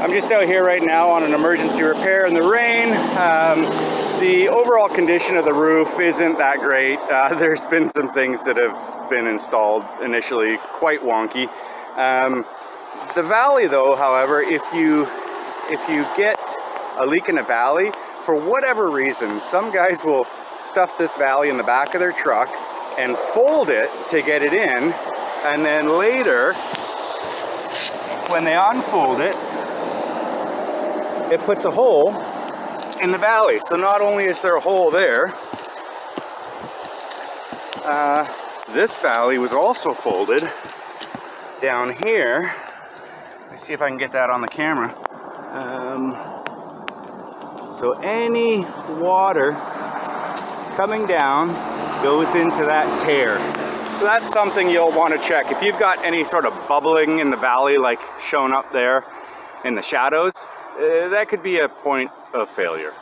I'm just out here right now on an emergency repair in the rain. The overall condition of the roof isn't that great. There's been some things that have been installed initially quite wonky. The valley though, however, if you get a leak in a valley, for whatever reason, some guys will stuff this valley in the back of their truck and fold it to get it in, and then later, when they unfold it, it puts a hole in the valley. So not only is there a hole there, this valley was also folded down here. Let's see if I can get that on the camera. So any water coming down goes into that tear. So that's something you'll want to check. If you've got any sort of bubbling in the valley, like shown up there in the shadows, that could be a point of failure.